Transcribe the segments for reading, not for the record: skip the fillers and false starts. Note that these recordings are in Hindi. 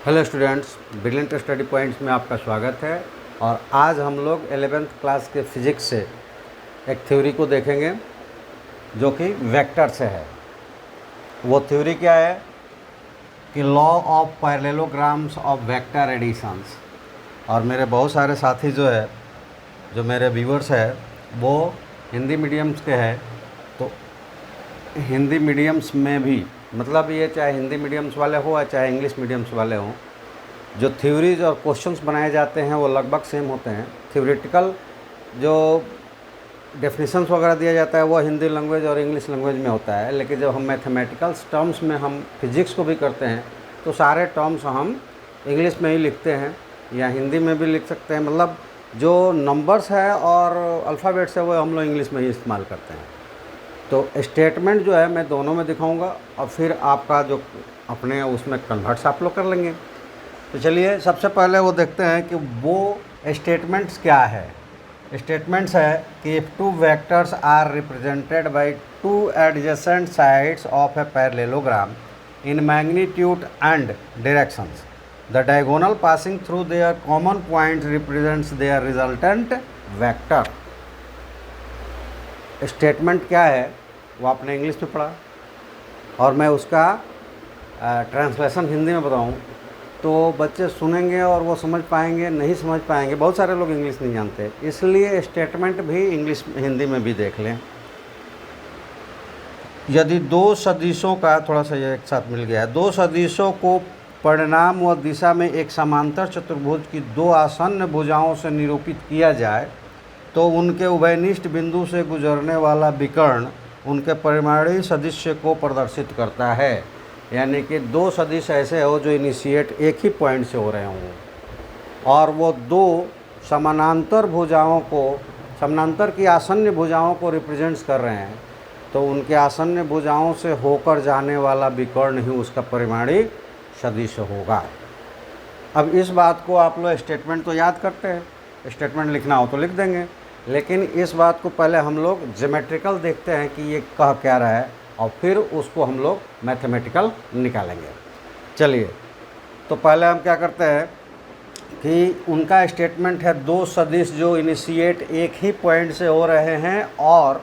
Hello students, brilliant study points में आपका स्वागत है। और आज हम लोग 11th क्लास के फिज़िक्स से एक थ्योरी को देखेंगे जो कि वेक्टर से है। वो थ्योरी क्या है कि law of parallelograms of vector additions. और मेरे बहुत सारे साथी जो मेरे व्यूअर्स है वो हिंदी मीडियम्स के हैं, तो हिंदी मीडियम्स में भी मतलब ये चाहे हिंदी मीडियम्स वाले हो या चाहे इंग्लिश मीडियम्स वाले हों, जो थ्योरीज और क्वेश्चंस बनाए जाते हैं वो लगभग सेम होते हैं। थ्योरेटिकल जो डेफिनेशंस वगैरह दिया जाता है वो हिंदी लैंग्वेज और इंग्लिश लैंग्वेज में होता है, लेकिन जब हम मैथमेटिकल टर्म्स में हम फिज़िक्स को भी करते हैं तो सारे टर्म्स हम इंग्लिश में ही लिखते हैं या हिंदी में भी लिख सकते हैं। मतलब जो नंबर्स है और अल्फ़ाबेट्स है वो हम लोग इंग्लिश में ही इस्तेमाल करते हैं। तो स्टेटमेंट जो है मैं दोनों में दिखाऊंगा और फिर आपका जो अपने उसमें कन्वर्ट्स आप लोग कर लेंगे। तो चलिए सबसे पहले वो देखते हैं कि वो स्टेटमेंट्स क्या है। स्टेटमेंट्स है कि if two vectors are represented by two adjacent sides of a parallelogram in magnitude and directions, the diagonal passing through their common point represents their resultant vector. Statement क्या है वो आपने इंग्लिश में पढ़ा और मैं उसका ट्रांसलेशन हिंदी में बताऊं तो बच्चे सुनेंगे और वो समझ पाएंगे, नहीं समझ पाएंगे। बहुत सारे लोग इंग्लिश नहीं जानते, इसलिए स्टेटमेंट भी इंग्लिश हिंदी में भी देख लें। यदि दो सदिशों का थोड़ा सा ये एक साथ मिल गया है, दो सदिशों को परिणाम व दिशा में एक समांतर चतुर्भुज की दो आसन्न भुजाओं से निरूपित किया जाए तो उनके उभयनिष्ठ बिंदु से गुजरने वाला विकर्ण उनके परिमाणीय सदिश को प्रदर्शित करता है। यानी कि दो सदिश ऐसे हो जो इनिशिएट एक ही पॉइंट से हो रहे हों और वो दो समानांतर की आसन्न भुजाओं को रिप्रेजेंट्स कर रहे हैं, तो उनके आसन्न भुजाओं से होकर जाने वाला विकर्ण ही उसका परिमाणीय सदिश होगा। अब इस बात को आप लोग स्टेटमेंट तो याद करते हैं, स्टेटमेंट लिखना हो तो लिख देंगे, लेकिन इस बात को पहले हम लोग ज्योमेट्रिकल देखते हैं कि ये कह क्या रहा है और फिर उसको हम लोग मैथमेटिकल निकालेंगे। चलिए, तो पहले हम क्या करते हैं कि उनका स्टेटमेंट है दो सदिश जो इनिशिएट एक ही पॉइंट से हो रहे हैं और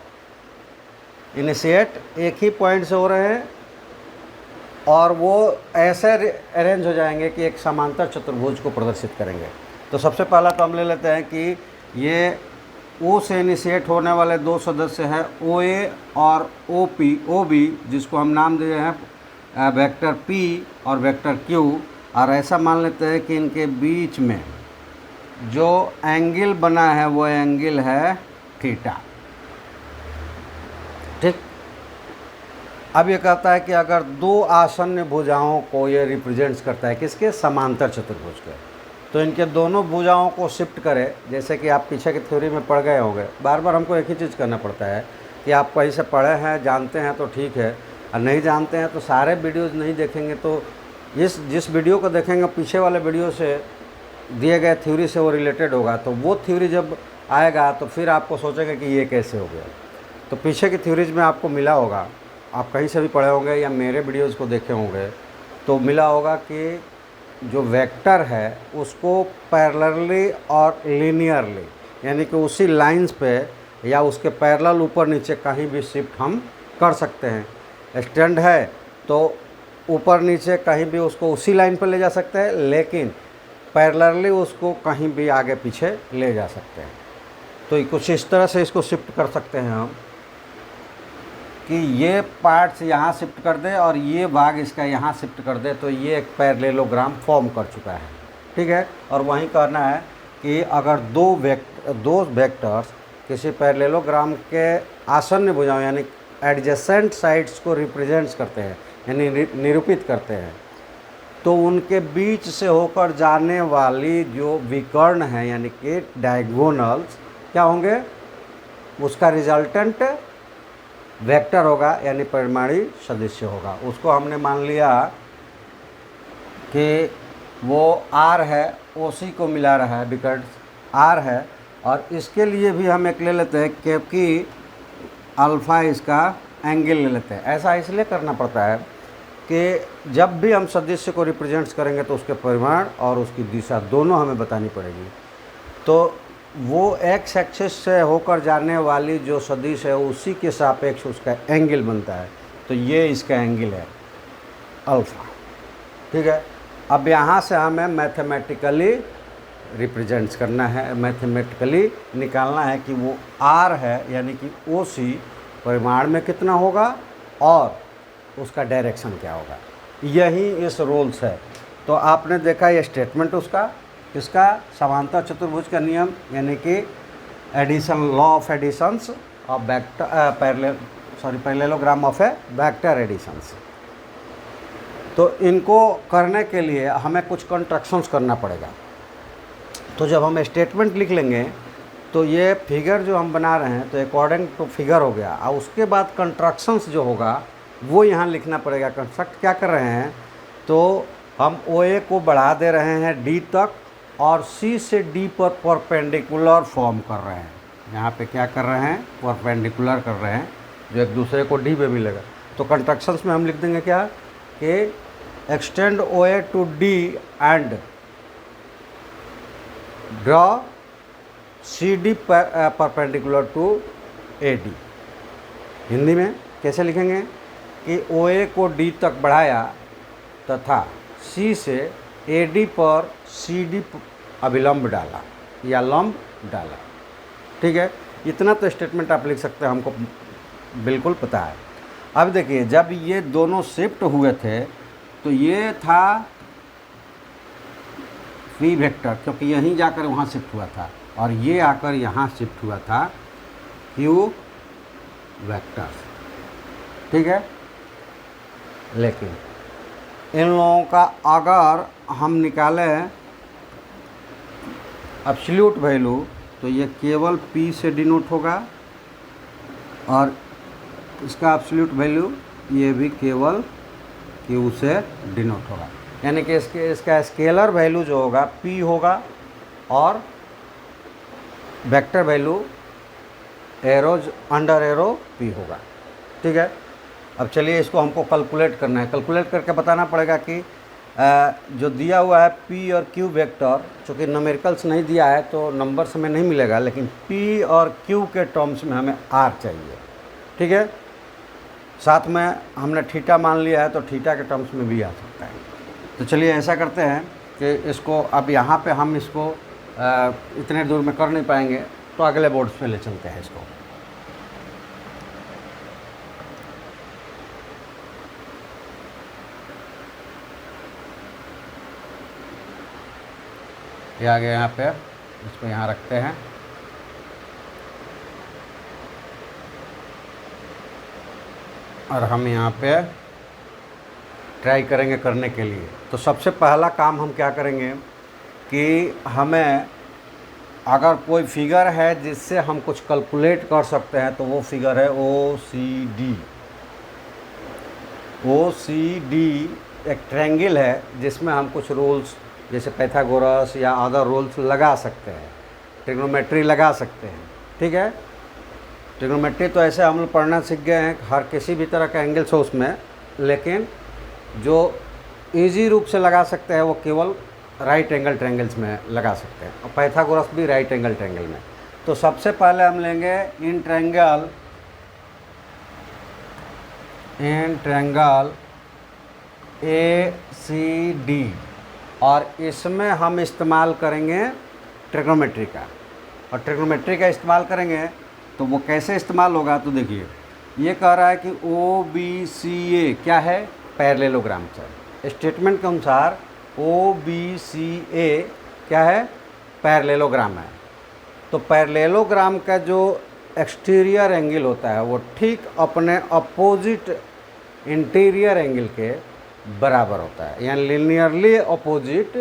और वो ऐसे अरेंज हो जाएंगे कि एक समांतर चतुर्भुज को प्रदर्शित करेंगे। तो सबसे पहला तो हम ले लेते हैं कि ये ओ से इनिशिएट होने वाले दो सदस्य हैं ओ ए और ओ बी, जिसको हम नाम दिए हैं वेक्टर पी और वेक्टर क्यू। और ऐसा मान लेते हैं कि इनके बीच में जो एंगल बना है वो एंगल है थीटा। ठीक। अब ये कहता है कि अगर दो आसन्न भुजाओं को ये रिप्रेजेंट्स करता है किसके, समांतर चतुर्भुज के, तो इनके दोनों भुजाओं को शिफ्ट करें। जैसे कि आप पीछे की थ्योरी में पढ़ गए होंगे, बार बार हमको एक ही चीज़ करना पड़ता है कि आप कहीं से पढ़े हैं, जानते हैं तो ठीक है, और नहीं जानते हैं तो सारे वीडियोज़ नहीं देखेंगे तो जिस वीडियो को देखेंगे पीछे वाले वीडियो से दिए गए थ्योरी से वो रिलेटेड होगा, तो वो थ्योरी जब आएगा तो फिर आपको सोचेंगे कि ये कैसे हो गया। तो पीछे की थ्योरीज में आपको मिला होगा, आप कहीं से भी पढ़े होंगे या मेरे वीडियोज़ को देखे होंगे तो मिला होगा कि जो वेक्टर है उसको पैरेलली और लीनियरली, यानी कि उसी लाइंस पे या उसके पैरेलल ऊपर नीचे कहीं भी शिफ्ट हम कर सकते हैं। स्टैंड है तो ऊपर नीचे कहीं भी उसको उसी लाइन पर ले जा सकते हैं, लेकिन पैरेलली उसको कहीं भी आगे पीछे ले जा सकते हैं। तो कुछ इस तरह से इसको शिफ्ट कर सकते हैं हम कि ये पार्ट्स यहाँ शिफ्ट कर दे और ये भाग इसका यहाँ शिफ्ट कर दे, तो ये एक पैरेललोग्राम फॉर्म कर चुका है। ठीक है। और वहीं कहना है कि अगर दो वेक्टर्स किसी पैरेललोग्राम के आसन्न भुजाओं यानी एडजेसेंट साइड्स को रिप्रेजेंट्स करते हैं यानी निरूपित करते हैं, तो उनके बीच से होकर जाने वाली जो विकर्ण है यानी कि डायगोनल्स क्या होंगे, उसका रिजल्टेंट वेक्टर होगा यानी परिमाणीय सदिश होगा। उसको हमने मान लिया कि वो आर है, ओसी को मिला रहा है, विकर्ण आर है। और इसके लिए भी हम एक ले लेते हैं क्योंकि अल्फ़ा इसका एंगल ले लेते हैं। ऐसा इसलिए करना पड़ता है कि जब भी हम सदिश को रिप्रेजेंट्स करेंगे तो उसके परिमाण और उसकी दिशा दोनों हमें बतानी पड़ेगी। तो वो एक्स एक्सिस से होकर जाने वाली जो सदिश है उसी के सापेक्ष उसका एंगल बनता है। तो ये इसका एंगल है अल्फ़ा, ठीक है। अब यहाँ से हमें मैथमेटिकली रिप्रेजेंट्स करना है, मैथमेटिकली निकालना है कि वो आर है, यानी कि ओ सी परिमाण में कितना होगा और उसका डायरेक्शन क्या होगा। यही इस रूल्स है। तो आपने देखा ये स्टेटमेंट उसका, इसका समांतर चतुर्भुज का नियम, यानी कि addition, law of additions of vector parallelogram of a vector additions. तो इनको करने के लिए हमें कुछ कंस्ट्रक्शंस करना पड़ेगा। तो जब हम स्टेटमेंट लिख लेंगे तो ये फिगर जो हम बना रहे हैं तो अकॉर्डिंग टू फिगर हो गया, और उसके बाद कंस्ट्रक्शंस जो होगा वो यहाँ लिखना पड़ेगा। कंस्ट्रक्ट क्या कर रहे हैं, तो हम ओ ए को बढ़ा दे रहे हैं डी तक और सी से डी पर परपेंडिकुलर फॉर्म कर रहे हैं। यहाँ पे क्या कर रहे हैं, परपेंडिकुलर कर रहे हैं जो एक दूसरे को डी पे मिलेगा। तो कंस्ट्रक्शंस में हम लिख देंगे क्या कि extend O A to D and draw C D perpendicular to A D. Hindi में कैसे लिखेंगे कि ओ ए को डी तक बढ़ाया तथा सी से ए डी पर सी डी अभिलंब डाला या लंब डाला, ठीक है। इतना तो स्टेटमेंट आप लिख सकते हैं, हमको बिल्कुल पता है। अब देखिए जब ये दोनों शिफ्ट हुए थे तो ये था पी वेक्टर, क्योंकि यहीं जाकर वहाँ शिफ्ट हुआ था, और ये आकर यहाँ शिफ्ट हुआ था क्यू वेक्टर, ठीक है। लेकिन इन लोगों का अगर हम निकालें एब्सोल्यूट वैल्यू तो ये केवल P से डिनोट होगा, और इसका एब्सोल्यूट वैल्यू ये भी केवल Q से डिनोट होगा। यानी कि इसका स्केलर वैल्यू जो होगा P होगा और vector value arrows under arrow P होगा, ठीक है। अब चलिए इसको हमको कैलकुलेट करना है। कैलकुलेट करके बताना पड़ेगा कि जो दिया हुआ है P और Q वेक्टर, चूँकि न्यूमेरिकल्स नहीं दिया है तो नंबर्स हमें नहीं मिलेगा, लेकिन P और Q के टर्म्स में हमें R चाहिए, ठीक है। साथ में हमने थीटा मान लिया है तो थीटा के टर्म्स में भी आ सकता है। तो चलिए ऐसा करते हैं कि इसको अब यहाँ पे हम इसको इतने दूर में कर नहीं पाएंगे, तो अगले बोर्ड्स पे ले चलते हैं इसको। ये आ गया यहाँ पे, इसको यहाँ रखते हैं। और हम यहाँ पे ट्राई करेंगे करने के लिए। तो सबसे पहला काम हम क्या करेंगे कि हमें अगर कोई फिगर है जिससे हम कुछ कैलकुलेट कर सकते हैं तो वो फिगर है ओ सी डी। ओ सी डी एक ट्रायंगल है जिसमें हम कुछ रूल्स जैसे पाइथागोरस या अदर रूल्स लगा सकते हैं, ट्रिग्नोमेट्री लगा सकते हैं, ठीक है। ट्रिग्नोमेट्री तो ऐसे हम लोग पढ़ना सीख गए हैं, हर किसी भी तरह का एंगल्स हो उसमें, लेकिन जो इजी रूप से लगा सकते हैं वो केवल राइट एंगल ट्रायंगल्स में लगा सकते हैं, और पाइथागोरस भी राइट एंगल ट्रायंगल में। तो सबसे पहले हम लेंगे in triangle A C D, और इसमें हम इस्तेमाल करेंगे ट्रिग्नोमेट्री का। और ट्रिग्नोमेट्री का इस्तेमाल करेंगे तो वो कैसे इस्तेमाल होगा, तो देखिए ये कह रहा है कि ओ बी सी ए क्या है, पैरेललोग्राम है। स्टेटमेंट के अनुसार ओ बी सी ए क्या है, पैरेललोग्राम है। तो पैरेललोग्राम का जो एक्सटीरियर एंगल होता है वो ठीक अपने अपोजिट इंटीरियर एंगल के बराबर होता है, यानी लिनियरली अपोजिट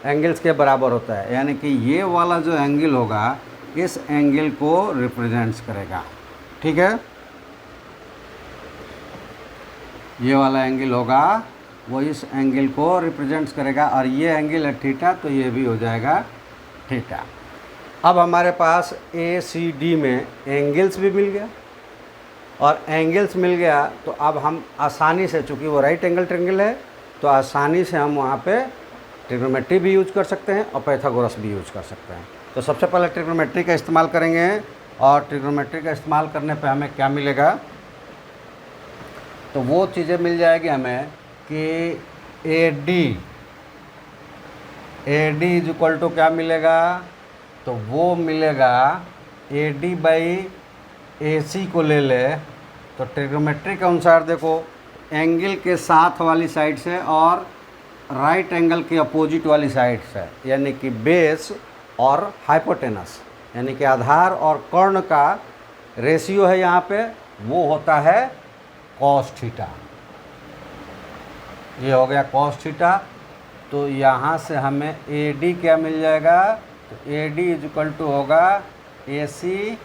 एंगल्स के बराबर होता है। यानी कि ये वाला जो एंगल होगा इस एंगल को रिप्रेजेंट्स करेगा, ठीक है। ये वाला एंगल होगा वो इस एंगल को रिप्रेजेंट्स करेगा, और ये एंगल है थीटा, तो ये भी हो जाएगा थीटा। अब हमारे पास ए सी डी में एंगल्स भी मिल गया, और एंगल्स मिल गया तो अब हम आसानी से, चूँकि वो राइट एंगल ट्रायंगल है, तो आसानी से हम वहाँ पे ट्रिग्नोमेट्री भी यूज कर सकते हैं और पाइथागोरस भी यूज कर सकते हैं। तो सबसे पहले ट्रिग्नोमेट्री का इस्तेमाल करेंगे, और ट्रिग्नोमेट्री का इस्तेमाल करने पे हमें क्या मिलेगा, तो वो चीज़ें मिल जाएगी हमें कि A D is equal to क्या मिलेगा, तो वो मिलेगा ए डी बाई ए सी को ले ले, तो ट्रिग्नोमेट्री के अनुसार देखो एंगल के साथ वाली साइड से और राइट एंगल के अपोजिट वाली साइड से, यानी कि बेस और हाइपोटेनस, यानी कि आधार और कर्ण का रेशियो है यहाँ पे, वो होता है कॉस थीटा। ये हो गया कॉस थीटा। तो यहाँ से हमें ए डी क्या मिल जाएगा, तो A D is equal to होगा ए सी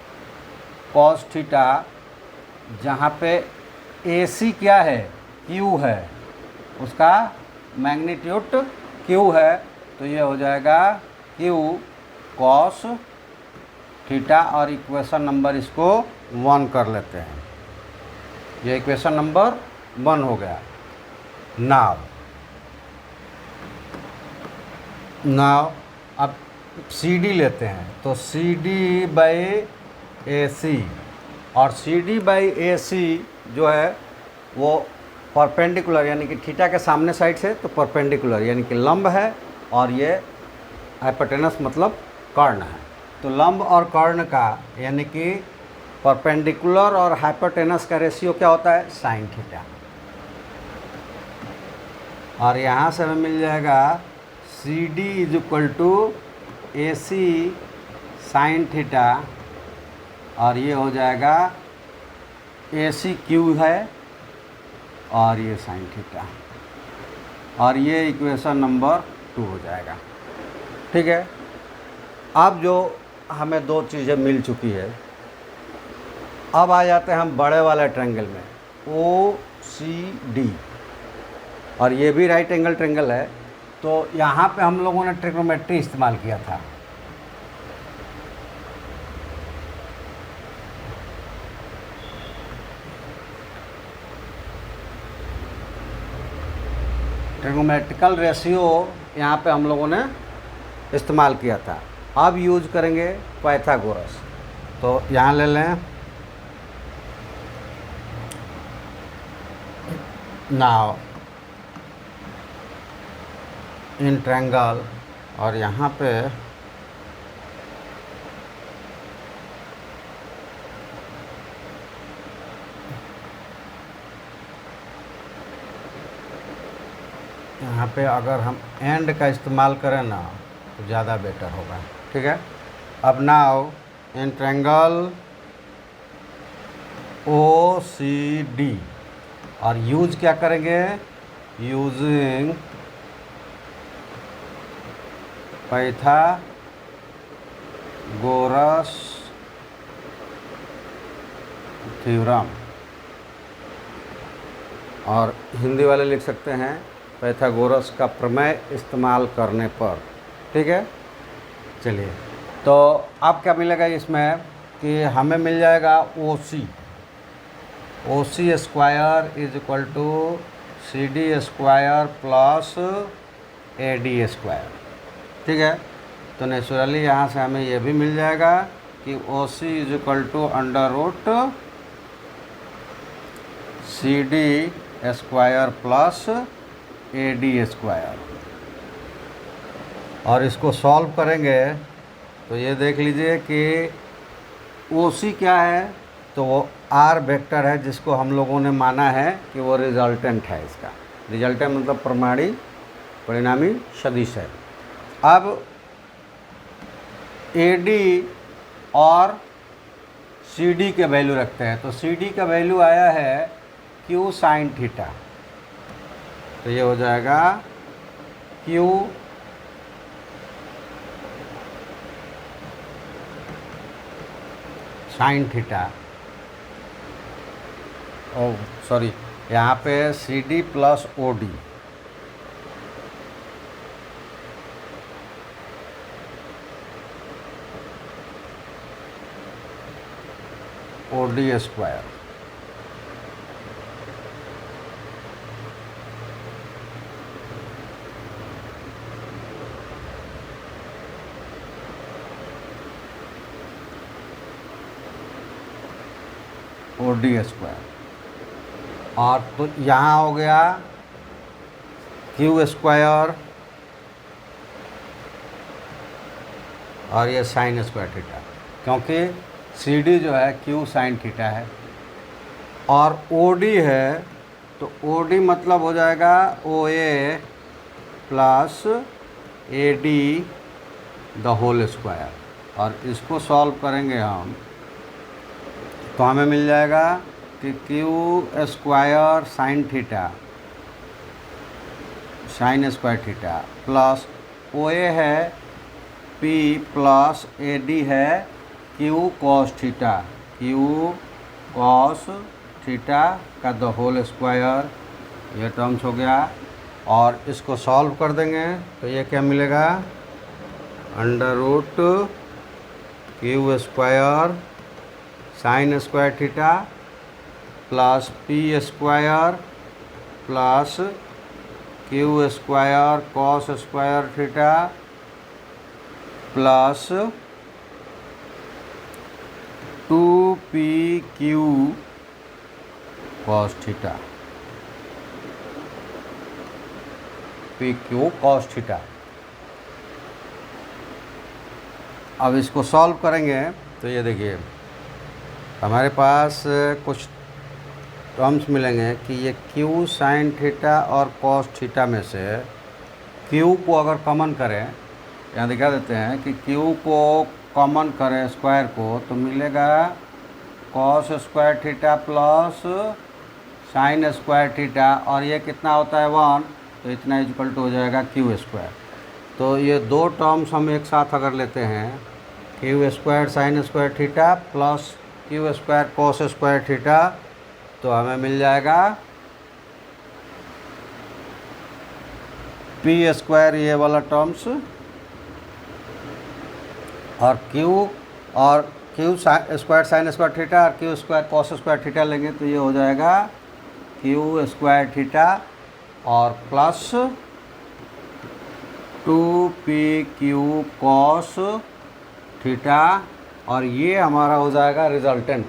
कॉस थीटा, जहाँ पे ए सी क्या है, क्यू है, उसका मैग्नीट्यूड क्यू है, तो ये हो जाएगा क्यू कॉस थीटा, और इक्वेशन नंबर इसको 1 कर लेते हैं। ये इक्वेशन नंबर 1 हो गया। नाव अब सी डी लेते हैं, तो सी डी बाई ए सी, और सी डी बाई ए सी जो है वो परपेंडिकुलर, यानी कि थीटा के सामने साइड से, तो परपेंडिकुलर यानी कि लंब है, और ये हाइपोटेनस मतलब कर्ण है। तो लंब और कर्ण का, यानी कि परपेंडिकुलर और हाइपोटेनस का रेशियो क्या होता है, साइन थीटा। और यहाँ से हमें मिल जाएगा C D is equal to A C sine theta, और ये हो जाएगा ए सी क्यू है और ये साइन थीटा, और ये इक्वेशन नंबर 2 हो जाएगा। ठीक है। अब जो हमें 2 चीज़ें मिल चुकी है, अब आ जाते हैं हम बड़े वाले ट्रायंगल में, ओ सी डी, और ये भी राइट एंगल ट्रायंगल है। तो यहाँ पे हम लोगों ने ट्रिग्नोमेट्री इस्तेमाल किया था। ट्रिग्नोमेट्रिकल रेशियो यहाँ पे हम लोगों ने इस्तेमाल किया था। अब यूज करेंगे पाइथागोरस। तो यहाँ ले लें, नाउ इन ट्रायंगल, और यहाँ पे अगर हम एंड का इस्तेमाल करें ना तो ज़्यादा बेटर होगा। ठीक है। अब now in triangle O C D, और यूज क्या करेंगे, यूजिंग पाइथागोरस थ्योरम, और हिंदी वाले लिख सकते हैं पाइथागोरस का प्रमेय इस्तेमाल करने पर। ठीक है। चलिए, तो अब क्या मिलेगा इसमें कि हमें मिल जाएगा O C square is equal to C D square plus A D square. ठीक है। तो नेचुरली यहाँ से हमें ये भी मिल जाएगा कि O C is equal to under root C D square plus A D square, और इसको सॉल्व करेंगे तो ये देख लीजिए कि ओ सी क्या है, तो वो आर वेक्टर है, जिसको हम लोगों ने माना है कि वो रिजल्टेंट है। इसका रिजल्टेंट मतलब परिणामी सदिश है। अब ए डी और सी डी के वैल्यू रखते हैं, तो सी डी का वैल्यू आया है क्यू साइन थीटा, तो ये हो जाएगा Q sine theta, oh sorry, यहाँ पे C D plus O D, O D square, OD square, और तो यहाँ हो गया Q स्क्वायर और ये साइन स्क्वायर थीटा, क्योंकि CD जो है Q साइन थीटा है, और OD है तो OD मतलब हो जाएगा OA plus AD the whole square, और इसको सॉल्व करेंगे हम तो हमें मिल जाएगा कि Q square sine theta, sign square theta plus OA है P प्लस AD है Q cos theta, Q cos theta का द होल स्क्वायर, ये टर्म्स हो गया। और इसको सॉल्व कर देंगे तो ये क्या मिलेगा, under root Q square sine square theta plus P square plus Q square cos square theta plus 2PQ cos theta, PQ cos theta. अब इसको सॉल्व करेंगे तो ये देखिए हमारे पास कुछ टर्म्स मिलेंगे कि ये Q साइन थीटा और कॉस थीटा में से Q को अगर कॉमन करें, यहाँ दिखा देते हैं कि Q को कॉमन करें स्क्वायर को तो मिलेगा cos square theta plus sign square theta, और ये कितना होता है 1, तो इतना इक्वल टू हो जाएगा Q स्क्वायर। तो ये दो टर्म्स हम एक साथ अगर लेते हैं, Q square sine square theta plus Q square cos square theta, तो हमें मिल जाएगा P स्क्वायर ये वाला टर्म्स, और Q square sine square theta और Q square cos square theta लेंगे तो ये हो जाएगा Q स्क्वायर थीटा और प्लस 2PQ कॉस थीटा, और ये हमारा हो जाएगा रिजल्टेंट।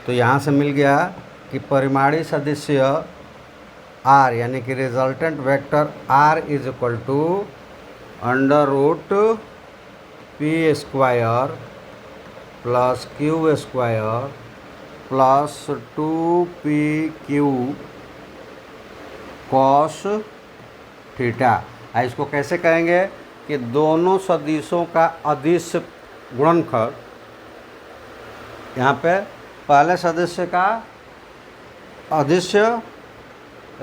तो यहाँ से मिल गया कि परिमाणी सदिश्य R यानी कि resultant vector R is equal to under root P square plus Q square plus 2PQ cos theta. इसको कैसे कहेंगे कि दोनों सदिशों का अदिश गुणनखंड, यहाँ पे पहले सदस्य का अदिश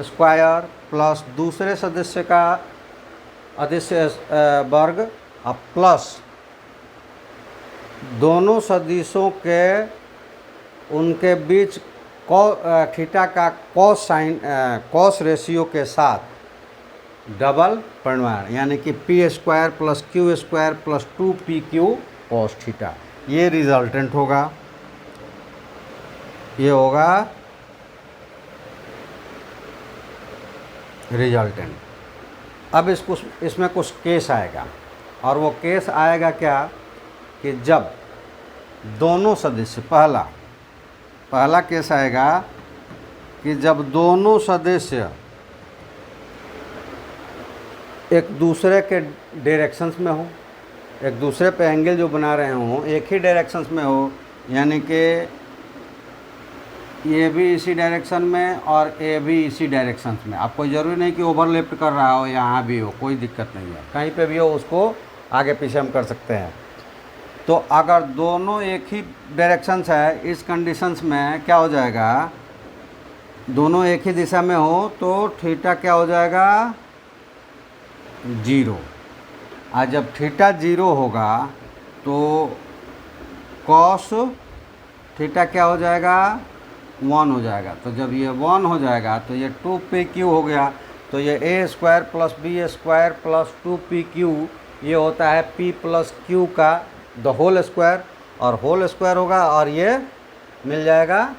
स्क्वायर प्लस दूसरे सदस्य का अदिश वर्ग और प्लस दोनों सदिशों के उनके बीच थीटा का कॉस रेशियो के साथ डबल परिमाण, यानी कि P square plus Q square plus 2PQ cos theta, ये रिजल्टेंट होगा, ये होगा रिजल्टेंट। अब इसमें कुछ केस आएगा, और वो केस आएगा क्या कि जब दोनों सदस्य, पहला केस आएगा कि जब दोनों सदस्य एक दूसरे के डायरेक्शंस में हो, एक दूसरे पे एंगल जो बना रहे हों एक ही डायरेक्शंस में हो, यानी कि ये भी इसी डायरेक्शन में और ए भी इसी डायरेक्शन में। आपको ज़रूरी नहीं कि ओवरलैप कर रहा हो, यहाँ भी हो, कोई दिक्कत नहीं है, कहीं पे भी हो उसको आगे पीछे हम कर सकते हैं। तो अगर दोनों एक ही डायरेक्शंस है, इस कंडीशंस में क्या हो जाएगा, दोनों एक ही दिशा में हो तो थीटा क्या हो जाएगा 0। और जब थीटा 0 होगा तो कॉस थीटा क्या हो जाएगा 1 हो जाएगा। तो जब ये 1 हो जाएगा तो ये 2PQ हो गया। तो ये A square plus B square plus 2PQ ये होता है P प्लस Q का द होल स्क्वायर, और होल स्क्वायर होगा और ये मिल जाएगा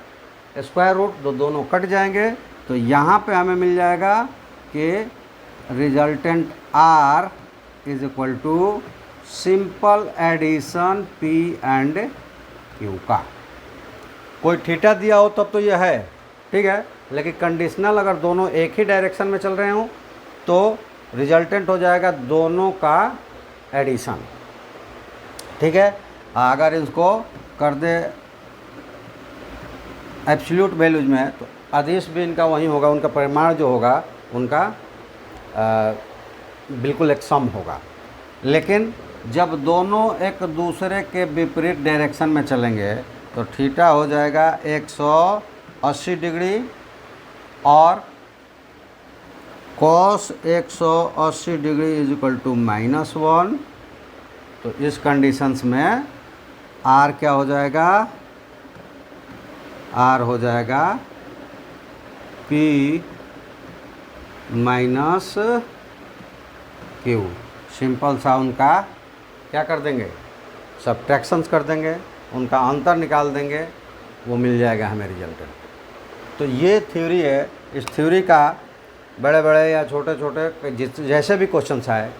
स्क्वायर रूट, तो दोनों कट जाएंगे। तो यहाँ पे हमें मिल जाएगा कि resultant R is equal to simple addition P and Q का। कोई थीटा दिया हो तब तो यह है, ठीक है, लेकिन कंडीशनल अगर दोनों एक ही डायरेक्शन में चल रहे हों तो रिजल्टेंट हो जाएगा दोनों का एडिशन, ठीक है। अगर इसको कर दे एब्सोल्यूट वैल्यूज में तो आदेश भी इनका वही होगा, उनका परिमाण जो होगा उनका बिल्कुल एक सम होगा। लेकिन जब दोनों एक दूसरे के विपरीत डायरेक्शन में चलेंगे तो थीटा हो जाएगा 180 डिग्री और cos 180 degree is equal to -1। तो इस कंडीशंस में आर क्या हो जाएगा, आर हो जाएगा P माइनस क्यू। सिंपल सा उनका क्या कर देंगे, सब्ट्रैक्शंस कर देंगे, उनका अंतर निकाल देंगे, वो मिल जाएगा हमें रिजल्टेंट। तो ये थ्योरी है। इस थ्योरी का बड़े बड़े या छोटे छोटे जैसे भी क्वेश्चंस आए,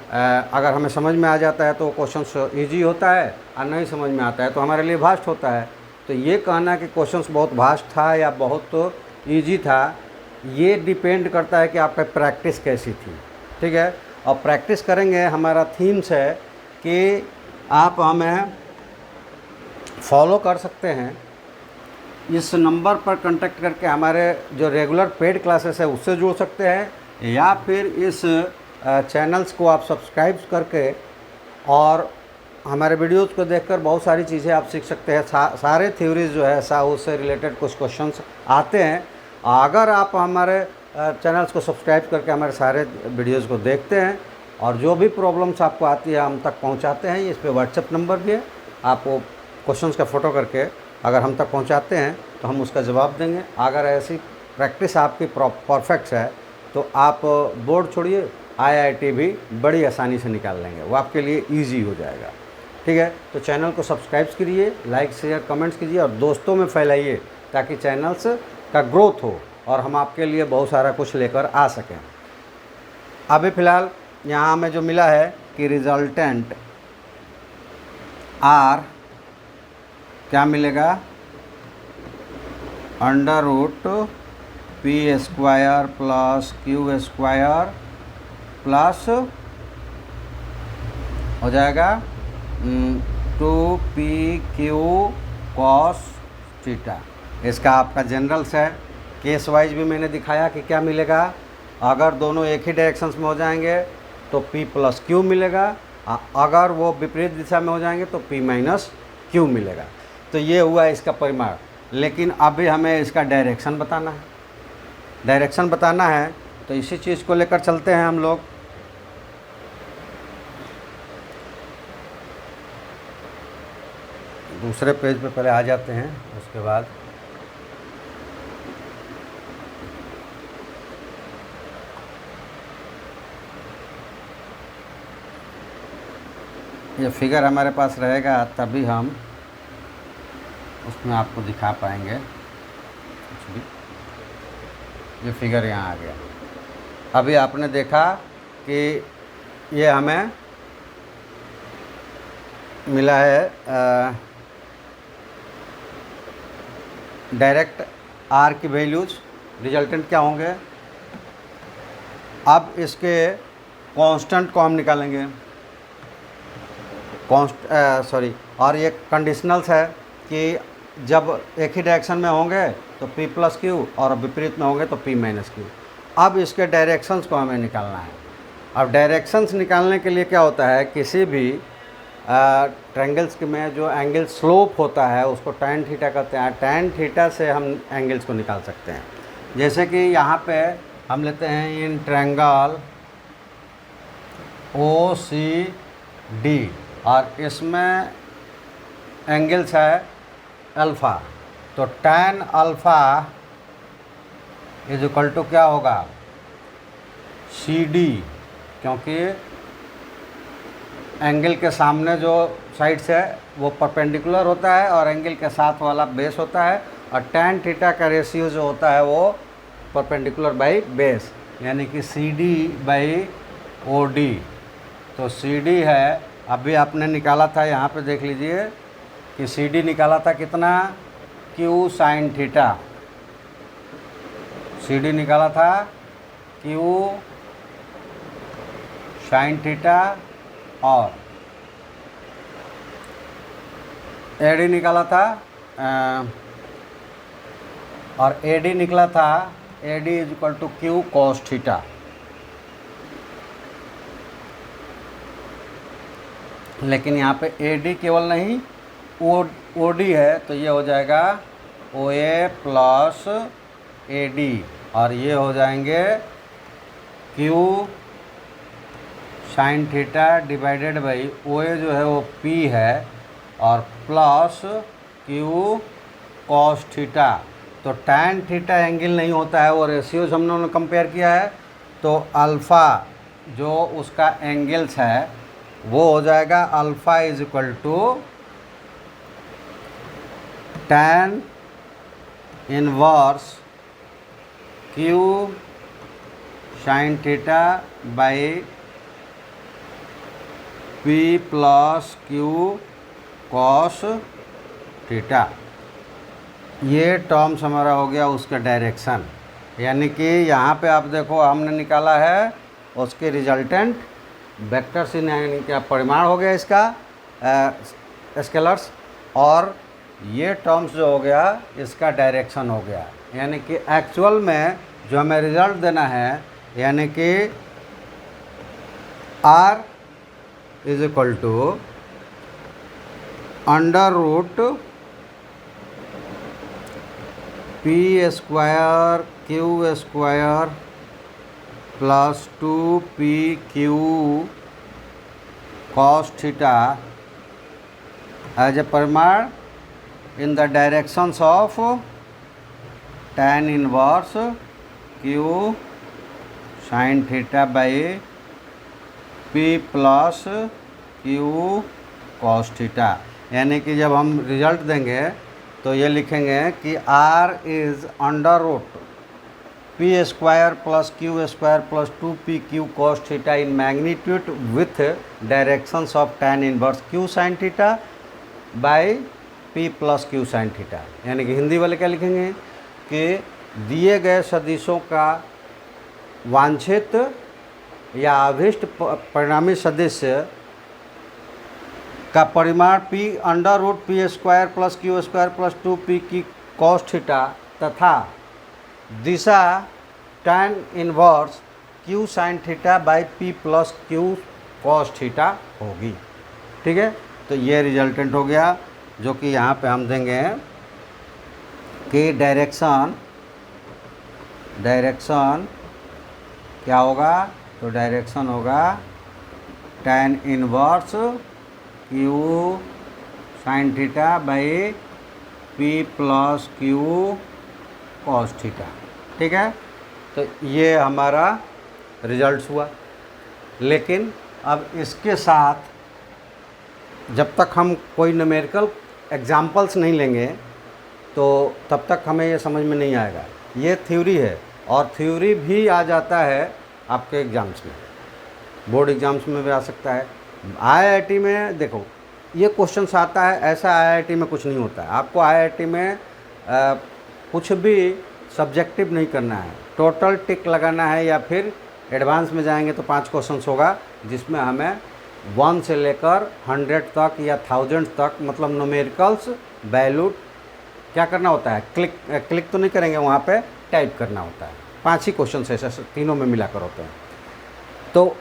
अगर हमें समझ में आ जाता है तो क्वेश्चंस इजी होता है, और नहीं समझ में आता है तो हमारे लिए वास्ट होता है। तो ये कहना कि क्वेश्चंस बहुत वास्ट था या बहुत इजी था, ये डिपेंड करता है कि आपका प्रैक्टिस कैसी थी, ठीक है। और प्रैक्टिस करेंगे, हमारा थीम्स है कि आप हमें फॉलो कर सकते हैं, इस नंबर पर कांटेक्ट करके हमारे जो रेगुलर पेड क्लासेस है उससे जुड़ सकते हैं, या फिर इस चैनल्स को आप सब्सक्राइब करके और हमारे वीडियोज़ को देखकर बहुत सारी चीज़ें आप सीख सकते हैं। सारे थ्योरीज जो है उससे रिलेटेड कुछ क्वेश्चंस आते हैं। अगर आप हमारे चैनल्स को सब्सक्राइब करके हमारे सारे वीडियोज़ को देखते हैं और जो भी प्रॉब्लम्स आपको आती है हम तक पहुंचाते हैं, इस पे व्हाट्सएप नंबर भी है, आप वो क्वेश्चंस का फ़ोटो करके अगर हम तक पहुंचाते हैं तो हम उसका जवाब देंगे। अगर ऐसी प्रैक्टिस आपकी परफेक्ट है तो आप बोर्ड छोड़िए, IIT भी बड़ी आसानी से निकाल लेंगे, वो आपके लिए ईजी हो जाएगा, ठीक है। तो चैनल को सब्सक्राइब कीजिए, लाइक शेयर कमेंट्स कीजिए और दोस्तों में फैलाइए ताकि चैनल्स का ग्रोथ हो और हम आपके लिए बहुत सारा कुछ लेकर आ सकें। अभी फ़िलहाल यहाँ हमें जो मिला है कि रिजल्टेंट आर क्या मिलेगा, √P² प्लस Q² प्लस हो जाएगा 2PQ cos थीटा। इसका आपका जनरल्स है। केस वाइज भी मैंने दिखाया कि क्या मिलेगा, अगर दोनों एक ही डायरेक्शंस में हो जाएंगे तो P प्लस Q मिलेगा, अगर वो विपरीत दिशा में हो जाएंगे तो P माइनस Q मिलेगा। तो ये हुआ इसका परिमाण। लेकिन अभी हमें इसका डायरेक्शन बताना है, डायरेक्शन बताना है तो इसी चीज़ को लेकर चलते हैं हम लोग। दूसरे पेज पे पहले आ जाते हैं, उसके बाद ये फिगर हमारे पास रहेगा तभी हम उसमें आपको दिखा पाएंगे कुछ भी। ये फिगर यहाँ आ गया। अभी आपने देखा कि ये हमें मिला है डायरेक्ट आर की वैल्यूज, रिजल्टेंट क्या होंगे। अब इसके कांस्टेंट को हम निकालेंगे, और ये कंडीशनल्स है कि जब एक ही डायरेक्शन में होंगे तो P प्लस Q और विपरीत में होंगे तो P माइनस Q। अब इसके डायरेक्शंस को हमें निकालना है। अब डायरेक्शंस निकालने के लिए क्या होता है, किसी भी ट्रायंगल्स में जो एंगल स्लोप होता है उसको tan थीटा कहते हैं। tan थीटा से हम एंगल्स को निकाल सकते हैं। जैसे कि यहाँ पे हम लेते हैं इन ट्रायंगल OCD और इसमें एंगल्स है अल्फ़ा, तो tan alpha is equal to क्या होगा CD, क्योंकि एंगल के सामने जो साइड्स है वो परपेंडिकुलर होता है और एंगल के साथ वाला बेस होता है, और tan थीटा का रेशियो जो होता है वो परपेंडिकुलर बाई बेस, यानी कि CD बाई OD। तो CD है, अभी आपने निकाला था, यहाँ पे देख लीजिए कि CD निकाला था कितना Q sine theta, C D निकाला था क्यू साइन थीटा और ए डी निकाला था और ए डी निकला था A D is equal to Q cos theta. लेकिन यहाँ पे ए डी केवल नहीं ओ डी है, तो ये हो जाएगा ओ ए प्लस ए डी और ये हो जाएंगे Q sine theta divided by O A जो है वो पी है और प्लस क्यू कॉस थीटा। तो टैन थीटा एंगल नहीं होता है, वो रेशियोज हम लोगों ने कंपेयर किया है, तो अल्फ़ा जो उसका एंगल्स है वो हो जाएगा alpha is equal to tan inverse Q sine theta by P plus Q cos theta. ये टर्म्स हमारा हो गया उसका डायरेक्शन, यानी कि यहाँ पे आप देखो हमने निकाला है उसके रिजल्टेंट वेक्टर से, यानी क्या परिमाण हो गया इसका स्केलर्स, और ये टर्म्स जो हो गया इसका डायरेक्शन हो गया। यानी कि एक्चुअल में जो हमें रिजल्ट देना है, यानी कि R is equal to under root P square Q square plus 2pq cos theta as a परिमाण in the directions of tan inverse q sin theta by p plus q cos theta. यानी कि जब हम रिजल्ट देंगे तो ये लिखेंगे कि r is under root P square plus Q square plus 2pq cos theta in magnitude with directions of tan inverse q sin theta by p plus Q sine theta. यानी कि हिंदी वाले क्या लिखेंगे कि दिए गए सदिशों का वांछित या अभीष्ट परिणामी सदिश्य का परिमाण p under root P square plus Q square plus 2p cos theta तथा दिशा tan inverse q sine theta by p plus Q cos theta होगी। ठीक है, तो ये रिजल्टेंट हो गया, जो कि यहाँ पे हम देंगे कि डायरेक्शन क्या होगा, तो डायरेक्शन होगा tan inverse Q sine theta by p plus Q cos theta. ठीक है, तो ये हमारा रिजल्ट्स हुआ। लेकिन अब इसके साथ जब तक हम कोई न्यूमेरिकल एग्जाम्पल्स नहीं लेंगे तो तब तक हमें ये समझ में नहीं आएगा। ये थ्योरी है और थ्योरी भी आ जाता है आपके एग्ज़ाम्स में, बोर्ड एग्ज़ाम्स में भी आ सकता है। आईआईटी में देखो ये क्वेश्चंस आता है, ऐसा आईआईटी में कुछ नहीं होता है। आपको आईआईटी में कुछ भी सब्जेक्टिव नहीं करना है, टोटल टिक लगाना है, या फिर एडवांस में जाएंगे तो 5 क्वेश्चंस होगा जिसमें हमें 1 से लेकर 100 तक या 1000 तक मतलब न्यूमेरिकल्स वैल्यू क्या करना होता है, क्लिक तो नहीं करेंगे, वहाँ पे टाइप करना होता है। 5 ही क्वेश्चन ऐसे तीनों में मिलाकर होते हैं। तो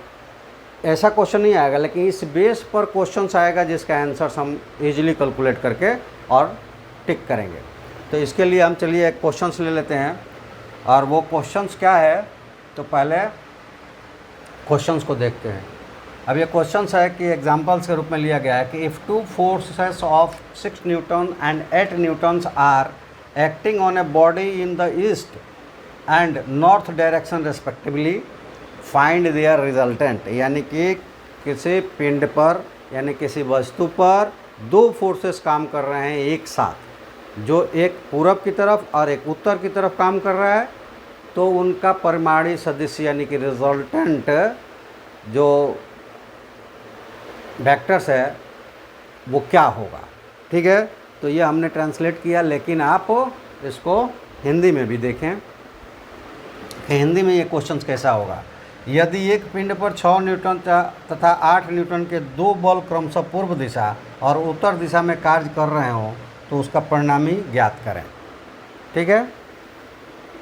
ऐसा क्वेश्चन नहीं आएगा, लेकिन इस बेस पर क्वेश्चंस आएगा जिसका आंसर्स हम इजीली कैलकुलेट करके और टिक करेंगे। तो इसके लिए हम चलिए एक क्वेश्चंस ले लेते हैं, और वो क्वेश्चंस क्या है, तो पहले क्वेश्चंस को देखते हैं। अब ये क्वेश्चंस है कि एग्जांपल्स के रूप में लिया गया है कि if 2 forces of 6 newton and 8 newtons are acting on a body in the east and north direction respectively find their resultant. यानी कि किसी पिंड पर यानी किसी वस्तु पर 2 फोर्सेस काम कर रहे हैं एक साथ, जो एक पूरब की तरफ और एक उत्तर की तरफ काम कर रहा है, तो उनका परिमाणी सदिश यानी कि रिजल्टेंट जो वेक्टर्स है वो क्या होगा। ठीक है, तो ये हमने ट्रांसलेट किया, लेकिन आप इसको हिंदी में भी देखें कि हिंदी में ये क्वेश्चन कैसा होगा। यदि एक पिंड पर 6 न्यूटन तथा 8 न्यूटन के 2 बल क्रमशः पूर्व दिशा और उत्तर दिशा में कार्य कर रहे हों तो उसका परिणामी ज्ञात करें। ठीक है,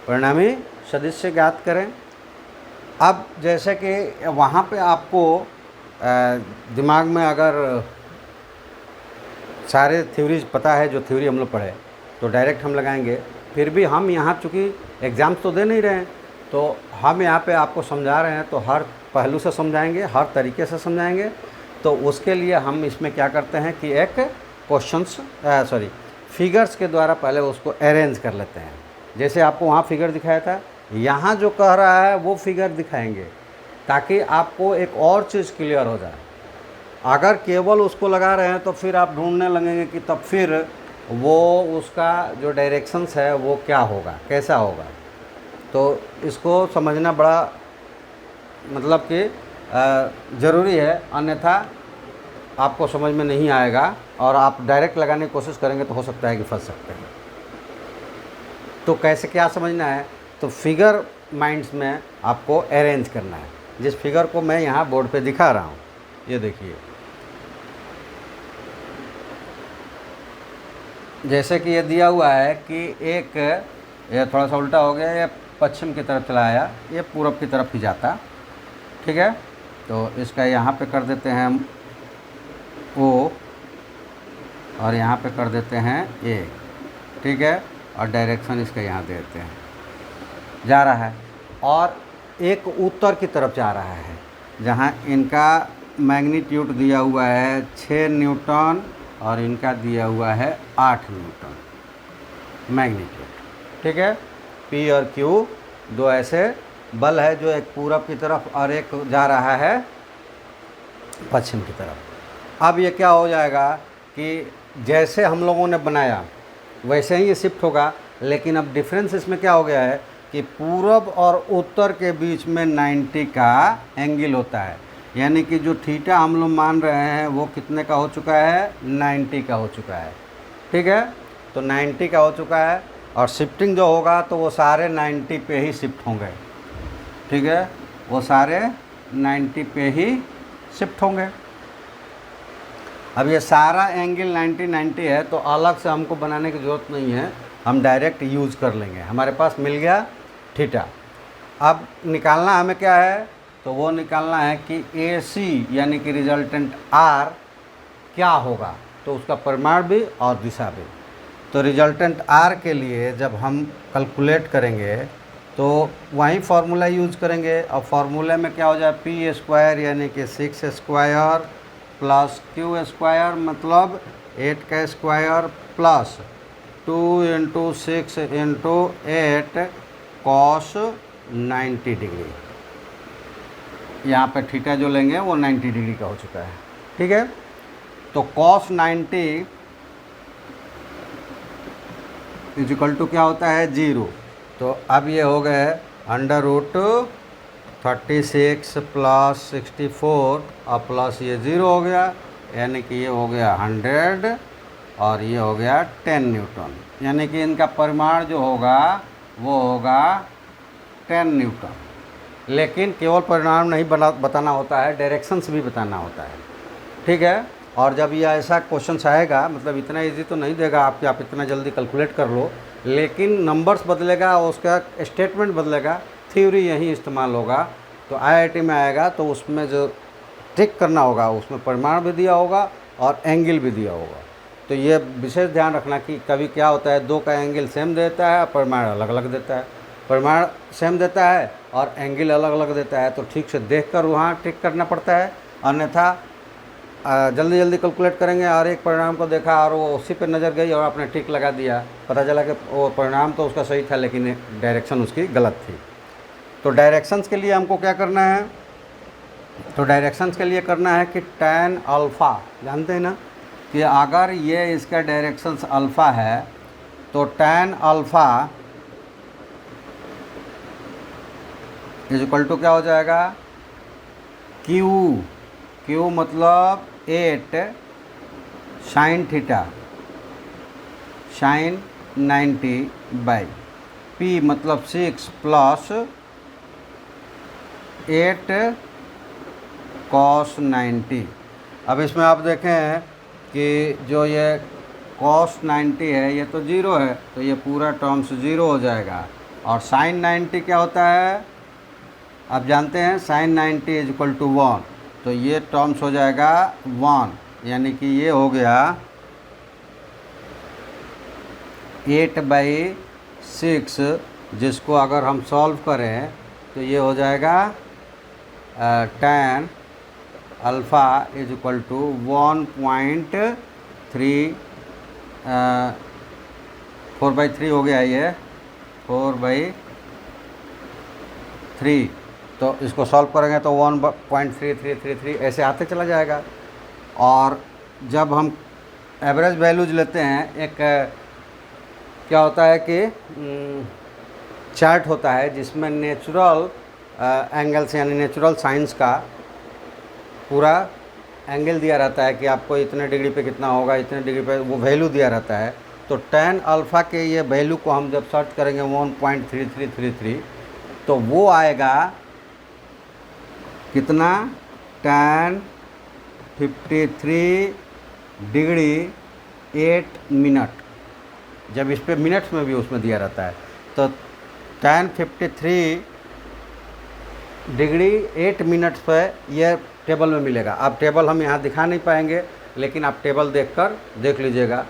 परिणामी सदिश ज्ञात करें। अब जैसे कि वहाँ पे आपको दिमाग में अगर सारे थ्योरीज पता है, जो थ्योरी हम लोग पढ़े, तो डायरेक्ट हम लगाएंगे। फिर भी हम यहाँ चूँकि एग्ज़ाम्स तो दे नहीं रहे हैं, तो हम यहाँ पे आपको समझा रहे हैं, तो हर पहलू से समझाएंगे, हर तरीके से समझाएंगे। तो उसके लिए हम इसमें क्या करते हैं कि एक क्वेश्चंस फिगर्स के द्वारा पहले उसको अरेंज कर लेते हैं। जैसे आपको वहाँ फिगर दिखाया था, यहाँ जो कह रहा है वो फिगर दिखाएंगे, ताकि आपको एक और चीज़ क्लियर हो जाए। अगर केवल उसको लगा रहे हैं तो फिर आप ढूंढने लगेंगे कि तब फिर वो उसका जो डायरेक्शंस है वो क्या होगा, कैसा होगा। तो इसको समझना बड़ा मतलब कि ज़रूरी है, अन्यथा आपको समझ में नहीं आएगा और आप डायरेक्ट लगाने की कोशिश करेंगे तो हो सकता है कि फंस सकते हैं। तो कैसे क्या समझना है, तो फिगर माइंड्स में आपको अरेंज करना है। जिस फिगर को मैं यहाँ बोर्ड पे दिखा रहा हूँ, ये देखिए, जैसे कि ये दिया हुआ है कि एक, ये थोड़ा सा उल्टा हो गया, ये पश्चिम की तरफ चला आया, ये पूरब की तरफ ही जाता। ठीक है, तो इसका यहाँ पे कर देते हैं हम ओ, और यहाँ पे कर देते हैं ए। ठीक है, और डायरेक्शन इसका यहाँ दे देते हैं, जा रहा है। और एक उत्तर की तरफ जा रहा है, जहाँ इनका मैग्नीट्यूड दिया हुआ है 6 न्यूटन और इनका दिया हुआ है 8 न्यूटन मैग्नीट्यूड। ठीक है, पी और क्यू दो ऐसे बल है, जो एक पूरब की तरफ और एक जा रहा है पश्चिम की तरफ। अब ये क्या हो जाएगा कि जैसे हम लोगों ने बनाया वैसे ही ये शिफ्ट होगा, लेकिन अब डिफरेंस इसमें क्या हो गया है कि पूरब और उत्तर के बीच में 90 का एंगल होता है। यानी कि जो थीटा हम लोग मान रहे हैं वो कितने का हो चुका है, 90 का हो चुका है। ठीक है, तो 90 का हो चुका है, और शिफ्टिंग जो होगा तो वो सारे 90 पे ही शिफ्ट होंगे। ठीक है, वो सारे 90 पे ही शिफ्ट होंगे। अब ये सारा एंगल 90 है, तो अलग से हमको बनाने की ज़रूरत नहीं है, हम डायरेक्ट यूज़ कर लेंगे। हमारे पास मिल गया थीटा। अब निकालना हमें क्या है, तो वो निकालना है कि AC यानी कि रिजल्टेंट R क्या होगा, तो उसका परिमाण भी और दिशा भी। तो रिजल्टेंट R के लिए जब हम कैलकुलेट करेंगे तो वही फार्मूला यूज़ करेंगे, और फार्मूले में क्या हो जाए, P² यानी कि 6 स्क्वायर प्लस Q स्क्वायर मतलब 8 का स्क्वायर प्लस 2 × 6 × 8 cos 90 डिग्री। यहाँ पे थीटा जो लेंगे वो 90 डिग्री का हो चुका है। ठीक है, तो cos 90 = क्या होता है, 0। तो अब ये हो गए √36 प्लस 64 और प्लस ये 0 हो गया, यानी कि ये हो गया 100 और ये हो गया 10 न्यूटन। यानी कि इनका परिमाण जो होगा वो होगा 10 न्यूटन। लेकिन केवल परिमाण नहीं बताना होता है, डायरेक्शंस भी बताना होता है। ठीक है, और जब ये ऐसा क्वेश्चन आएगा, मतलब इतना इजी तो नहीं देगा आपके, आप इतना जल्दी कैलकुलेट कर लो, लेकिन नंबर्स बदलेगा, उसका स्टेटमेंट बदलेगा, थ्योरी यही इस्तेमाल होगा। तो IIT में आएगा तो उसमें जो टिक करना होगा उसमें परिमाण भी दिया होगा और एंगल भी दिया होगा। तो ये विशेष ध्यान रखना कि कभी क्या होता है, दो का एंगल सेम देता है, परिमाण अलग अलग देता है। परिमाण सेम देता है और एंगल अलग अलग देता है, तो ठीक से देखकर वहाँ टिक करना पड़ता है, अन्यथा जल्दी जल्दी कैलकुलेट करेंगे और एक परिणाम को देखा और वो उसी पे नज़र गई और आपने टिक लगा दिया, पता चला कि वो परिणाम तो उसका सही था लेकिन डायरेक्शन उसकी गलत थी। तो डायरेक्शंस के लिए हमको क्या करना है, तो डायरेक्शंस के लिए करना है कि tan अल्फ़ा, जानते हैं ना कि अगर ये इसका डायरेक्शंस अल्फ़ा है तो tan अल्फ़ा = क्या हो जाएगा, Q मतलब 8 sin theta sine 90 by P मतलब 6 प्लस 8 कॉस 90। अब इसमें आप देखें कि जो ये कॉस 90 है ये तो ज़ीरो है, तो ये पूरा टर्म्स ज़ीरो हो जाएगा। और साइन 90 क्या होता है, आप जानते हैं साइन 90 इज इक्वल टू 1, तो ये टर्म्स हो जाएगा 1, यानी कि ये हो गया 8/6, जिसको अगर हम सॉल्व करें तो ये हो जाएगा tan alpha is equal to 1.3 4/3 हो गया, ये 4/3। तो इसको सॉल्व करेंगे तो 1.3333 ऐसे आते चला जाएगा। और जब हम एवरेज वैल्यूज लेते हैं, एक क्या होता है कि चार्ट होता है जिसमें नेचुरल एंगल्स यानी नेचुरल साइंस का पूरा एंगल दिया रहता है कि आपको इतने डिग्री पे कितना होगा, इतने डिग्री पे वो वैल्यू दिया रहता है। तो tan अल्फ़ा के ये वैल्यू को हम जब सर्च करेंगे 1.3333, तो वो आएगा कितना, tan 53 डिग्री 8 मिनट। जब इस पे मिनट्स में भी उसमें दिया रहता है, तो tan 53 डिग्री 8 मिनट्स पर यह टेबल में मिलेगा। अब टेबल हम यहाँ दिखा नहीं पाएंगे, लेकिन आप टेबल देख लीजिएगा।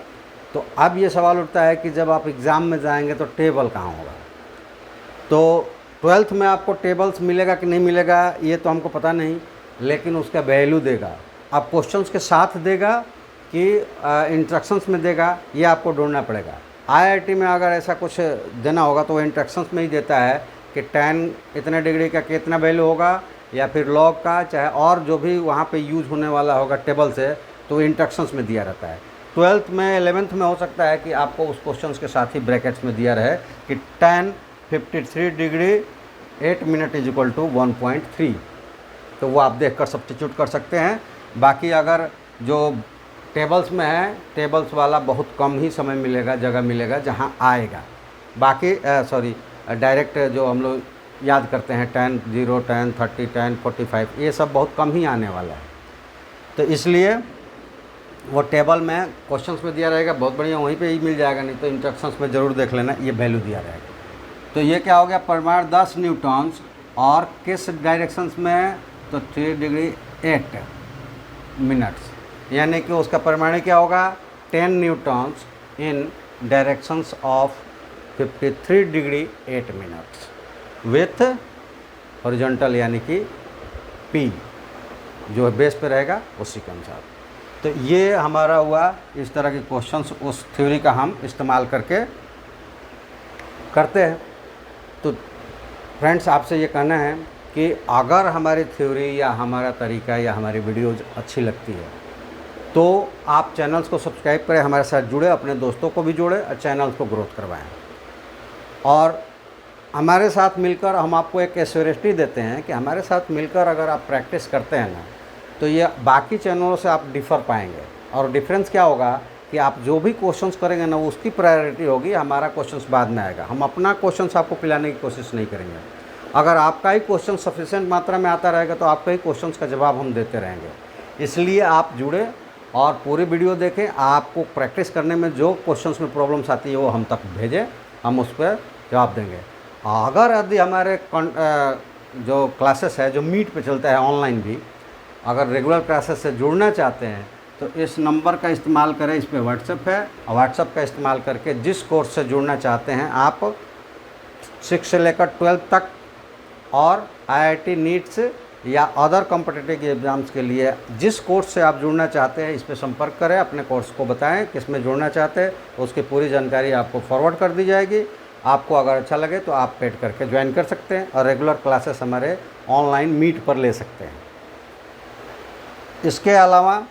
तो अब ये सवाल उठता है कि जब आप एग्ज़ाम में जाएंगे तो टेबल कहाँ होगा। तो 12th में आपको टेबल्स मिलेगा कि नहीं मिलेगा ये तो हमको पता नहीं, लेकिन उसका वैल्यू देगा। आप क्वेश्चंस के साथ देगा कि इंस्ट्रक्शंस में देगा, ये आपको ढूंढना पड़ेगा। IIT में अगर ऐसा कुछ देना होगा तो वो इंस्ट्रक्शंस में ही देता है कि tan इतने डिग्री का कितना वैल्यू होगा, या फिर लॉग का, चाहे और जो भी वहाँ पे यूज़ होने वाला होगा टेबल से, तो इंस्ट्रक्शंस में दिया रहता है। 12th में 11th में हो सकता है कि आपको उस क्वेश्चंस के साथ ही ब्रैकेट्स में दिया रहे कि tan 53 degree 8 minute is equal to 1.3, तो वो आप देख कर सब्स्टिट्यूट कर सकते हैं। बाकी अगर जो टेबल्स में है, टेबल्स वाला बहुत कम ही समय मिलेगा, जगह मिलेगा जहाँ आएगा। बाकी डायरेक्ट जो हम लोग याद करते हैं tan 0, tan 30, tan 45, ये सब बहुत कम ही आने वाला है। तो इसलिए वो टेबल में क्वेश्चंस में दिया रहेगा, बहुत बढ़िया, वहीं पे ही मिल जाएगा, नहीं तो इंस्ट्रक्शंस में ज़रूर देख लेना, ये वैल्यू दिया रहेगा। तो ये क्या हो गया, परिमाण 10 न्यूटन्स, और किस डायरेक्शंस में, तो 3 डिग्री 8 मिनट्स, यानी कि उसका परिमाण क्या होगा 10 Newton's in directions of 53 degree 8 minutes with horizontal, यानी कि P जो बेस पे रहेगा उसी के अनुसार। तो ये हमारा हुआ, इस तरह के क्वेश्चंस उस थ्योरी का हम इस्तेमाल करके करते हैं। तो फ्रेंड्स, आपसे ये कहना है कि अगर हमारी थ्योरी या हमारा तरीका या हमारी वीडियोज़ अच्छी लगती है तो आप चैनल्स को सब्सक्राइब करें, हमारे साथ जुड़े, अपने दोस्तों को भी जोड़ें और चैनल्स को ग्रोथ करवाएं। और हमारे साथ मिलकर हम आपको एक एश्योरिटी देते हैं कि हमारे साथ मिलकर अगर आप प्रैक्टिस करते हैं ना, तो ये बाकी चैनलों से आप डिफ़र पाएंगे। और डिफरेंस क्या होगा कि आप जो भी क्वेश्चंस करेंगे ना, उसकी प्रायोरिटी होगी, हमारा क्वेश्चंस बाद में आएगा। हम अपना क्वेश्चंस आपको पिलाने की कोशिश नहीं करेंगे। अगर आपका ही क्वेश्चन सफिशेंट मात्रा में आता रहेगा तो आपके ही क्वेश्चंस का जवाब हम देते रहेंगे। इसलिए आप जुड़े और पूरी वीडियो देखें। आपको प्रैक्टिस करने में जो क्वेश्चंस में प्रॉब्लम्स आती है वो हम तक भेजें, हम उस पर जवाब देंगे। अगर यदि हमारे जो क्लासेस है जो मीट पे चलता है ऑनलाइन भी, अगर रेगुलर क्लासेस से जुड़ना चाहते हैं तो इस नंबर का इस्तेमाल करें, इस पे व्हाट्सएप है, और व्हाट्सएप का इस्तेमाल करके जिस कोर्स से जुड़ना चाहते हैं आप 6 से लेकर 12 तक, और IIT नीट्स या अदर कॉम्पिटिटिव एग्ज़ाम्स के लिए जिस कोर्स से आप जुड़ना चाहते हैं इस पर संपर्क करें, अपने कोर्स को बताएं किस में जुड़ना चाहते हैं, उसकी पूरी जानकारी आपको फॉरवर्ड कर दी जाएगी। आपको अगर अच्छा लगे तो आप पेड करके ज्वाइन कर सकते हैं और रेगुलर क्लासेस हमारे ऑनलाइन मीट पर ले सकते हैं। इसके अलावा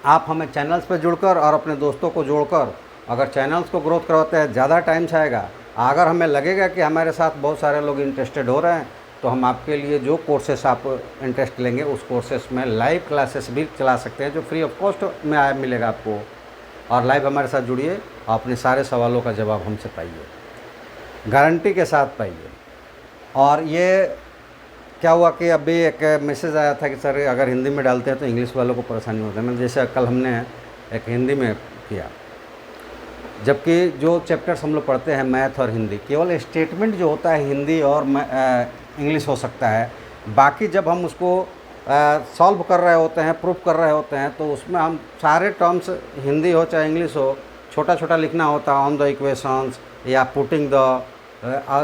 आप हमें चैनल्स पर जुड़कर और अपने दोस्तों को जोड़कर अगर चैनल्स को ग्रोथ करवाते हैं, ज़्यादा टाइम चाहेगा, अगर हमें लगेगा कि हमारे साथ बहुत सारे लोग इंटरेस्टेड हो रहे हैं, तो हम आपके लिए जो कोर्सेस आप इंटरेस्ट लेंगे उस कोर्सेस में लाइव क्लासेस भी चला सकते हैं जो फ्री ऑफ कॉस्ट में मिलेगा आपको। और लाइव हमारे साथ जुड़िए और अपने सारे सवालों का जवाब हमसे पाइए, गारंटी के साथ पाइए। और ये क्या हुआ कि अभी एक मैसेज आया था कि सर अगर हिंदी में डालते हैं तो इंग्लिश वालों को परेशानी होती है। मतलब जैसे कल हमने एक हिंदी में किया, जबकि जो चैप्टर्स हम लोग पढ़ते हैं मैथ और हिंदी, केवल स्टेटमेंट जो होता है हिंदी और इंग्लिश हो सकता है। बाकी जब हम उसको सॉल्व कर रहे होते हैं, प्रूफ कर रहे होते हैं, तो उसमें हम सारे टर्म्स हिंदी हो चाहे इंग्लिश हो छोटा छोटा लिखना होता है, ऑन द इक्वेशंस या पुटिंग द,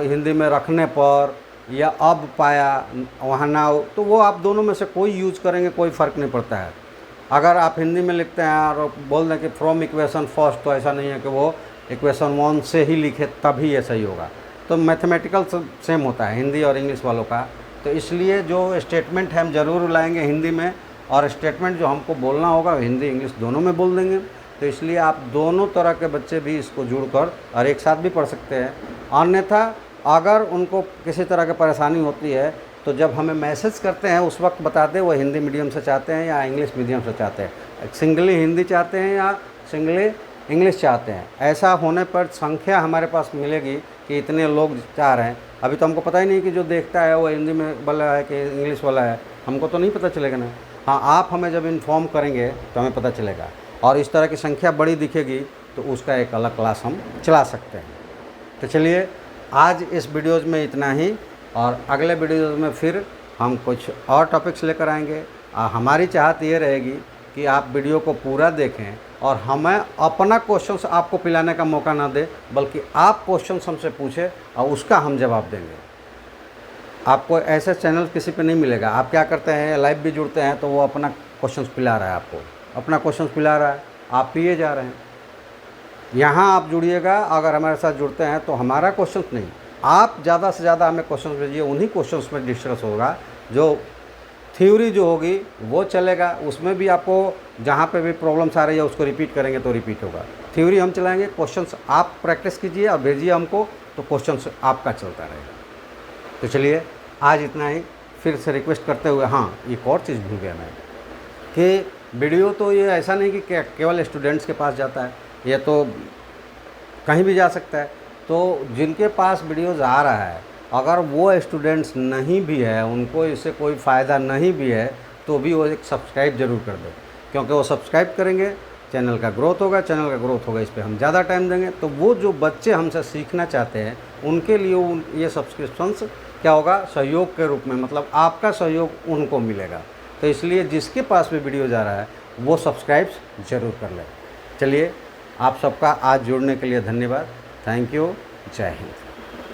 हिंदी में रखने पर या अब पाया वहाँ नाउ, तो वो आप दोनों में से कोई यूज़ करेंगे कोई फ़र्क नहीं पड़ता है। अगर आप हिंदी में लिखते हैं और बोल दें कि फ्रॉम इक्वेशन फर्स्ट, तो ऐसा नहीं है कि वो इक्वेशन 1 से ही लिखे तभी ये सही होगा। तो मैथमेटिकल सेम होता है हिंदी और इंग्लिश वालों का। तो इसलिए जो स्टेटमेंट है हम ज़रूर लाएंगे हिंदी में, और स्टेटमेंट जो हमको बोलना होगा हिंदी इंग्लिश दोनों में बोल देंगे। तो इसलिए आप दोनों तरह के बच्चे भी इसको जुड़कर और एक साथ भी पढ़ सकते हैं। अन्यथा अगर उनको किसी तरह की परेशानी होती है तो जब हमें मैसेज करते हैं उस वक्त बता दें वो हिंदी मीडियम से चाहते हैं या इंग्लिश मीडियम से चाहते हैं, सिंगली हिंदी चाहते हैं या सिंगली इंग्लिश चाहते हैं। ऐसा होने पर संख्या हमारे पास मिलेगी कि इतने लोग चाह रहे हैं। अभी तो हमको पता ही नहीं कि जो देखता है वो हिंदी में वाला है कि इंग्लिश वाला है, हमको तो नहीं पता चलेगा ना। हाँ, आप हमें जब इन्फॉर्म करेंगे तो हमें पता चलेगा, और इस तरह की संख्या बड़ी दिखेगी तो उसका एक अलग क्लास हम चला सकते हैं। तो चलिए आज इस वीडियोज़ में इतना ही, और अगले वीडियोज़ में फिर हम कुछ और टॉपिक्स लेकर आएंगे। हमारी चाहत ये रहेगी कि आप वीडियो को पूरा देखें और हमें अपना क्वेश्चंस आपको पिलाने का मौका ना दें, बल्कि आप क्वेश्चंस हमसे पूछें और उसका हम जवाब देंगे। आपको ऐसे चैनल किसी पे नहीं मिलेगा। आप क्या करते हैं, लाइव भी जुड़ते हैं तो वो अपना क्वेश्चंस पिला रहा है, आपको अपना क्वेश्चंस पिला रहा है, आप पिए जा रहे हैं। यहाँ आप जुड़िएगा, अगर हमारे साथ जुड़ते हैं तो हमारा क्वेश्चंस नहीं, आप ज़्यादा से ज़्यादा हमें क्वेश्चंस भेजिए, उन्हीं क्वेश्चंस में डिस्कस होगा। जो थ्योरी जो होगी वो चलेगा, उसमें भी आपको जहाँ पे भी प्रॉब्लम्स आ रही है उसको रिपीट करेंगे तो रिपीट होगा। थ्योरी हम चलाएंगे, क्वेश्चंस आप प्रैक्टिस कीजिए और भेजिए हमको, तो क्वेश्चंस आपका चलता रहेगा। तो चलिए आज इतना ही। फिर से रिक्वेस्ट करते हुए, हाँ एक और चीज़ भूल गया मैं, कि वीडियो तो ये ऐसा नहीं कि केवल स्टूडेंट्स के पास जाता है, ये तो कहीं भी जा सकता है। तो जिनके पास वीडियोज़ आ रहा है, अगर वो स्टूडेंट्स नहीं भी है, उनको इससे कोई फ़ायदा नहीं भी है, तो भी वो एक सब्सक्राइब ज़रूर कर दो, क्योंकि वो सब्सक्राइब करेंगे चैनल का ग्रोथ होगा, चैनल का ग्रोथ होगा, इस पर हम ज़्यादा टाइम देंगे। तो वो जो बच्चे हमसे सीखना चाहते हैं उनके लिए ये सब्सक्रिप्शंस क्या होगा, सहयोग के रूप में, मतलब आपका सहयोग उनको मिलेगा। तो इसलिए जिसके पास भी वीडियो जा रहा है वो सब्सक्राइब ज़रूर कर ले। चलिए आप सबका आज जुड़ने के लिए धन्यवाद। Thank you. जय हिंद।